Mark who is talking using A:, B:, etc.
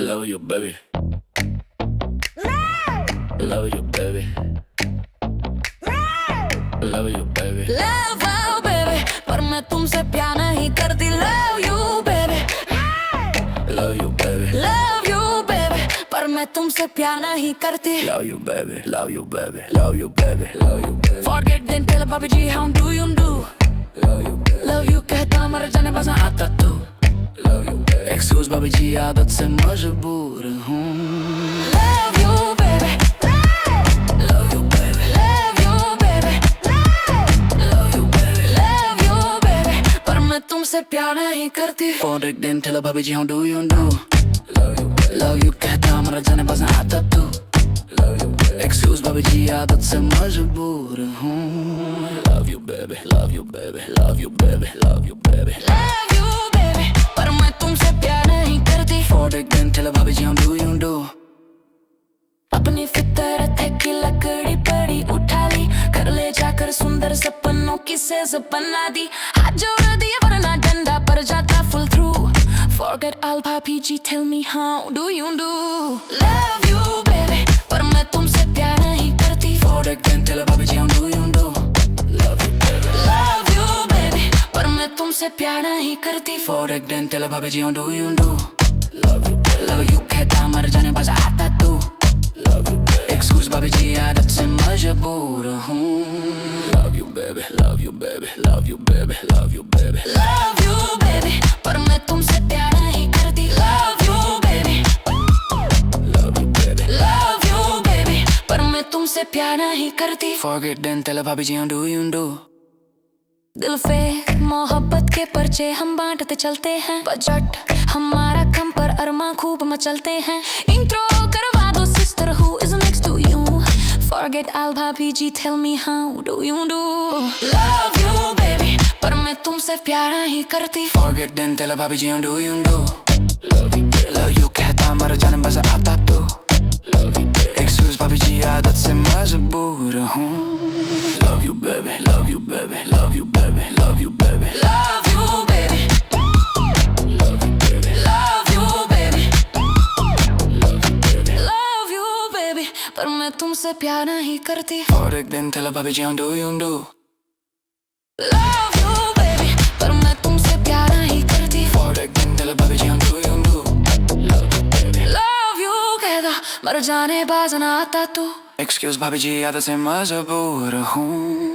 A: Love you, baby. Love you, baby. Love you, baby.
B: Love you, baby, पर मैं तुमसे प्यार नहीं करती. Love you, baby.
A: Love you, baby.
B: Love you, baby, पर मैं तुमसे प्यार नहीं करती.
A: Love you, baby. Love you, baby. Love you, baby. Love you, baby.
B: Forget then tell भाभी जी how do you do.
A: Love you, baby.
B: Love you कहता मर जाने बस आता तू.
A: Love you, baby.
B: Excuse भाभी जी आदत से मजबूर हूँ. Love you, baby.
A: Love you, baby.
B: Love you, baby.
A: Love you, baby.
B: Love you, baby, पर मैं तुमसे प्यार नहीं करती.
A: Forget then tell भाभी जी how do you do. Love you, baby.
B: Love you कहता मर जाने बस आता तू.
A: Love you, baby.
B: Excuse भाभी जी आदत से मजबूर हूँ.
A: Love you, baby. Love you, baby. Love you, baby. Love you, baby.
B: Love you, baby, पर मैं तुमसे प्यार नहीं करती.
A: Forget then tell भाभी जी how do you do.
B: अपनी फितरत है कि लकड़ी पड़ी उठा ली. कर ले जाकर सुंदर सपनों की सेज बना दी. हाथ जोड़ दिया वरना डंडा पर जाता full through. Forget all भाभी जी tell me how do you do. Love you, baby, पर मैं तुमसे प्यार नहीं करती.
A: Forget then tell भाभी जी how do you do. Love you, baby.
B: Love you, baby, पर मैं तुमसे प्यार नहीं करती.
A: Forget then tell भाभी जी how do you do. Love you, baby.
B: Love you कहता मर जाने बस आता तू.
A: Love you, baby.
B: Excuse भाभी जी आदत से मजबूर हूँ.
A: Love you, baby. Love you, baby. Love you, baby. Love you, baby.
B: Love you, baby, पर मैं तुमसे प्यार नहीं करती. Love you, baby.
A: Love you, baby.
B: Love you, baby, पर मैं तुमसे प्यार नहीं करती.
A: Forget then tell भाभी जी how do you do.
B: दिल पे मोहब्बत के पर्चे हम बांटते चलते हैं. बजट हमारा कम पर अरमा खूब मचलते हैं. इंट्रो करवा दो sister who is next to you. Forget all भाभी जी tell me how do you do. Love you, baby, पर मैं तुमसे प्यार नहीं करती.
A: Forget then tell भाभी जी how do you do. Love you, baby. Love you कहता मर जाने बस आता तू. Love you, baby.
B: Excuse भाभी जी आदत से मजबूर हूँ.
A: Love you, baby. Love you, baby. Love you, baby. Love you, baby.
B: Love you, baby.
A: Love you, baby.
B: Love you, baby.
A: Love you, baby.
B: Love you, baby, पर मैं तुमसे प्यार नहीं करती.
A: Forget then tell भाभी जी how do you do.
B: Love you, baby, पर मैं तुमसे प्यार नहीं करती.
A: Forget then tell भाभी जी how do you do. Love you, baby.
B: Love you कहता मर जाने बाज ना आता तू.
A: Excuse भाभी जी आदत से मजबूर हूँ.